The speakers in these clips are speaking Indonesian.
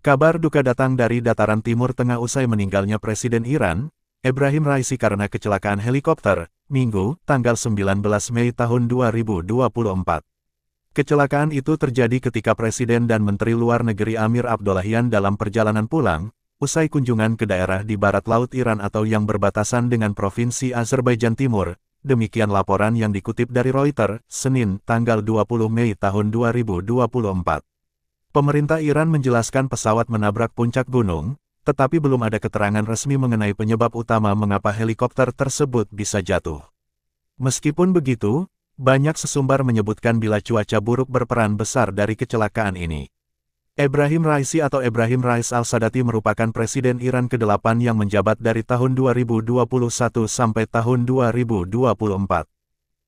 Kabar duka datang dari dataran Timur Tengah usai meninggalnya Presiden Iran, Ebrahim Raisi karena kecelakaan helikopter, Minggu, tanggal 19 Mei tahun 2024. Kecelakaan itu terjadi ketika Presiden dan Menteri Luar Negeri Amir Abdollahian dalam perjalanan pulang, usai kunjungan ke daerah di barat laut Iran atau yang berbatasan dengan Provinsi Azerbaijan Timur. Demikian laporan yang dikutip dari Reuters, Senin, tanggal 20 Mei tahun 2024. Pemerintah Iran menjelaskan pesawat menabrak puncak gunung, tetapi belum ada keterangan resmi mengenai penyebab utama mengapa helikopter tersebut bisa jatuh. Meskipun begitu, banyak sesumber menyebutkan bila cuaca buruk berperan besar dari kecelakaan ini. Ebrahim Raisi atau Ebrahim Rais Al-Sadati merupakan Presiden Iran ke-8 yang menjabat dari tahun 2021 sampai tahun 2024.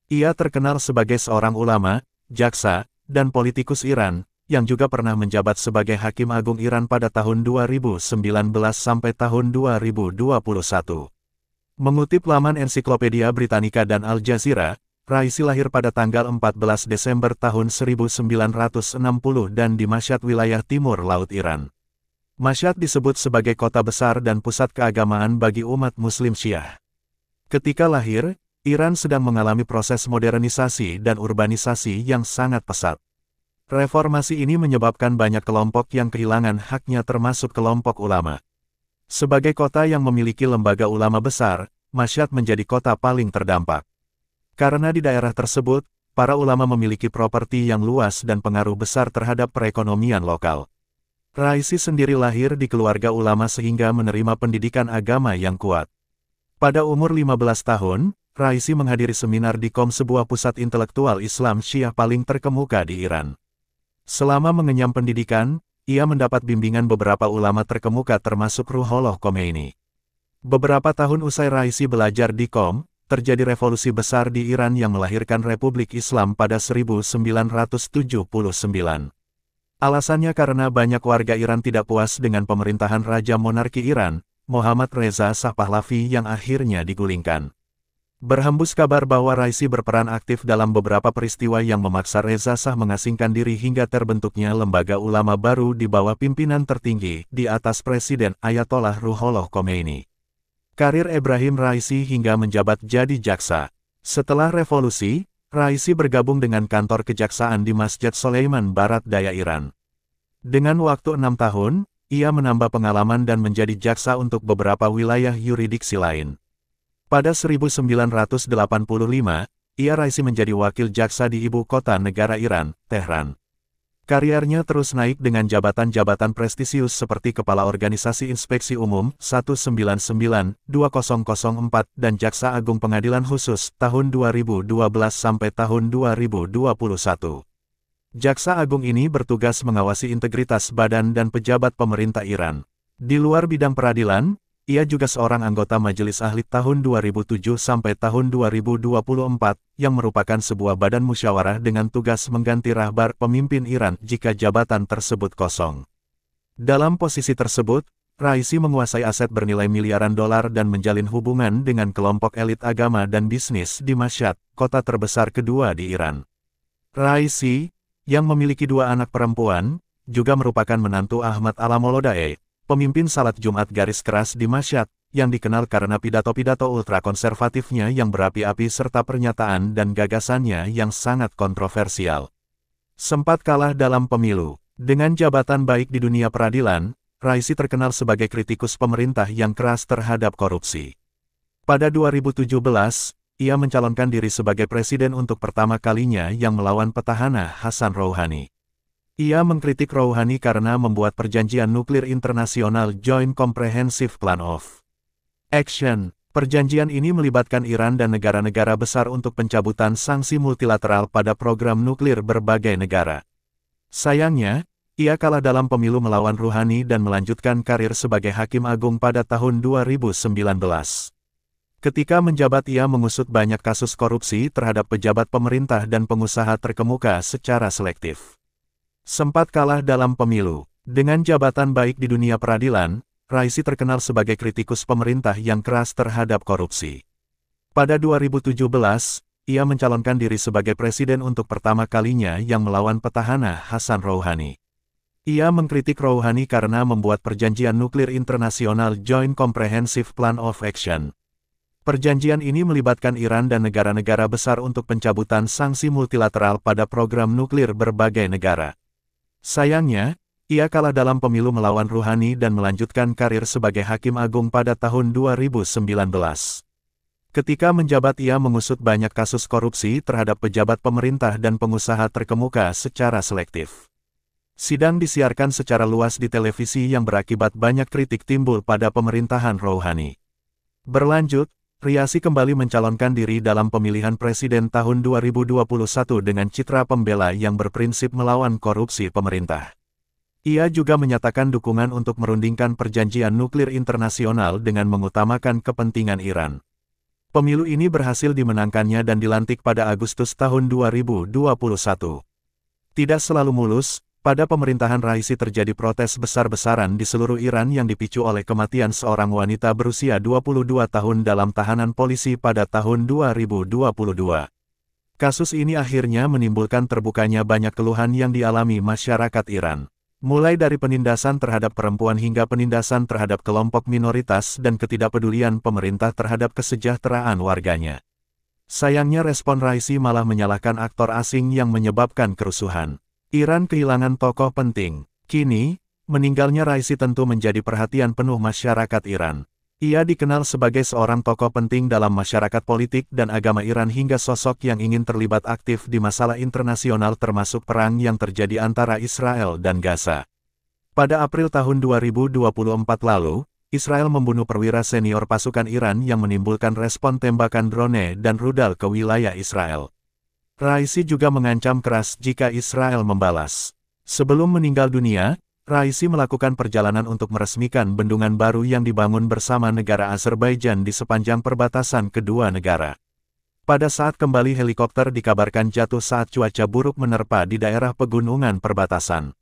Ia terkenal sebagai seorang ulama, jaksa, dan politikus Iran, yang juga pernah menjabat sebagai Hakim Agung Iran pada tahun 2019 sampai tahun 2021. Mengutip laman Ensiklopedia Britannica dan Al Jazeera, Raisi lahir pada tanggal 14 Desember tahun 1960 dan di Mashhad, wilayah timur laut Iran. Mashhad disebut sebagai kota besar dan pusat keagamaan bagi umat Muslim Syiah. Ketika lahir, Iran sedang mengalami proses modernisasi dan urbanisasi yang sangat pesat. Reformasi ini menyebabkan banyak kelompok yang kehilangan haknya termasuk kelompok ulama. Sebagai kota yang memiliki lembaga ulama besar, Mashhad menjadi kota paling terdampak. Karena di daerah tersebut, para ulama memiliki properti yang luas dan pengaruh besar terhadap perekonomian lokal. Raisi sendiri lahir di keluarga ulama sehingga menerima pendidikan agama yang kuat. Pada umur 15 tahun, Raisi menghadiri seminar di Qom, sebuah pusat intelektual Islam Syiah paling terkemuka di Iran. Selama mengenyam pendidikan, ia mendapat bimbingan beberapa ulama terkemuka termasuk Ruhollah Khomeini. Beberapa tahun usai Raisi belajar di Qom, terjadi revolusi besar di Iran yang melahirkan Republik Islam pada 1979. Alasannya karena banyak warga Iran tidak puas dengan pemerintahan Raja Monarki Iran, Mohammad Reza Shah Pahlavi yang akhirnya digulingkan. Berhembus kabar bahwa Raisi berperan aktif dalam beberapa peristiwa yang memaksa Reza Shah mengasingkan diri hingga terbentuknya lembaga ulama baru di bawah pimpinan tertinggi di atas Presiden Ayatollah Ruhollah Khomeini. Karir Ebrahim Raisi hingga menjabat jadi jaksa. Setelah revolusi, Raisi bergabung dengan kantor kejaksaan di Masjid Soleiman Barat Daya Iran. Dengan waktu 6 tahun, ia menambah pengalaman dan menjadi jaksa untuk beberapa wilayah yurisdiksi lain. Pada 1985, ia Raisi menjadi wakil jaksa di ibu kota negara Iran, Tehran. Kariernya terus naik dengan jabatan-jabatan prestisius seperti Kepala Organisasi Inspeksi Umum 199-2004 dan Jaksa Agung Pengadilan Khusus tahun 2012 sampai tahun 2021. Jaksa Agung ini bertugas mengawasi integritas badan dan pejabat pemerintah Iran. Di luar bidang peradilan, ia juga seorang anggota Majelis Ahli tahun 2007 sampai tahun 2024, yang merupakan sebuah badan musyawarah dengan tugas mengganti rahbar pemimpin Iran jika jabatan tersebut kosong. Dalam posisi tersebut, Raisi menguasai aset bernilai miliaran dolar dan menjalin hubungan dengan kelompok elit agama dan bisnis di Mashhad, kota terbesar kedua di Iran. Raisi, yang memiliki 2 anak perempuan, juga merupakan menantu Ahmad Alamolodai, pemimpin salat Jumat garis keras di Mashhad, yang dikenal karena pidato-pidato ultrakonservatifnya yang berapi-api serta pernyataan dan gagasannya yang sangat kontroversial. Sempat kalah dalam pemilu. Dengan jabatan baik di dunia peradilan, Raisi terkenal sebagai kritikus pemerintah yang keras terhadap korupsi. Pada 2017, ia mencalonkan diri sebagai presiden untuk pertama kalinya yang melawan petahana Hassan Rouhani. Ia mengkritik Rouhani karena membuat perjanjian nuklir internasional Joint Comprehensive Plan of Action. Perjanjian ini melibatkan Iran dan negara-negara besar untuk pencabutan sanksi multilateral pada program nuklir berbagai negara. Sayangnya, ia kalah dalam pemilu melawan Rouhani dan melanjutkan karir sebagai Hakim Agung pada tahun 2019. Ketika menjabat ia mengusut banyak kasus korupsi terhadap pejabat pemerintah dan pengusaha terkemuka secara selektif. Sempat kalah dalam pemilu. Dengan jabatan baik di dunia peradilan, Raisi terkenal sebagai kritikus pemerintah yang keras terhadap korupsi. Pada 2017, ia mencalonkan diri sebagai presiden untuk pertama kalinya yang melawan petahana Hassan Rouhani. Ia mengkritik Rouhani karena membuat perjanjian nuklir internasional Joint Comprehensive Plan of Action. Perjanjian ini melibatkan Iran dan negara-negara besar untuk pencabutan sanksi multilateral pada program nuklir berbagai negara. Sayangnya, ia kalah dalam pemilu melawan Rouhani dan melanjutkan karir sebagai Hakim Agung pada tahun 2019. Ketika menjabat ia mengusut banyak kasus korupsi terhadap pejabat pemerintah dan pengusaha terkemuka secara selektif. Sidang disiarkan secara luas di televisi yang berakibat banyak kritik timbul pada pemerintahan Rouhani. Berlanjut, Riasi kembali mencalonkan diri dalam pemilihan presiden tahun 2021 dengan citra pembela yang berprinsip melawan korupsi pemerintah. Ia juga menyatakan dukungan untuk merundingkan perjanjian nuklir internasional dengan mengutamakan kepentingan Iran. Pemilu ini berhasil dimenangkannya dan dilantik pada Agustus tahun 2021. Tidak selalu mulus. Pada pemerintahan Raisi terjadi protes besar-besaran di seluruh Iran yang dipicu oleh kematian seorang wanita berusia 22 tahun dalam tahanan polisi pada tahun 2022. Kasus ini akhirnya menimbulkan terbukanya banyak keluhan yang dialami masyarakat Iran. Mulai dari penindasan terhadap perempuan hingga penindasan terhadap kelompok minoritas dan ketidakpedulian pemerintah terhadap kesejahteraan warganya. Sayangnya respon Raisi malah menyalahkan aktor asing yang menyebabkan kerusuhan. Iran kehilangan tokoh penting. Kini, meninggalnya Raisi tentu menjadi perhatian penuh masyarakat Iran. Ia dikenal sebagai seorang tokoh penting dalam masyarakat politik dan agama Iran hingga sosok yang ingin terlibat aktif di masalah internasional termasuk perang yang terjadi antara Israel dan Gaza. Pada April tahun 2024 lalu, Israel membunuh perwira senior pasukan Iran yang menimbulkan respon tembakan drone dan rudal ke wilayah Israel. Raisi juga mengancam keras jika Israel membalas. Sebelum meninggal dunia, Raisi melakukan perjalanan untuk meresmikan bendungan baru yang dibangun bersama negara Azerbaijan di sepanjang perbatasan kedua negara. Pada saat kembali helikopter dikabarkan jatuh saat cuaca buruk menerpa di daerah pegunungan perbatasan.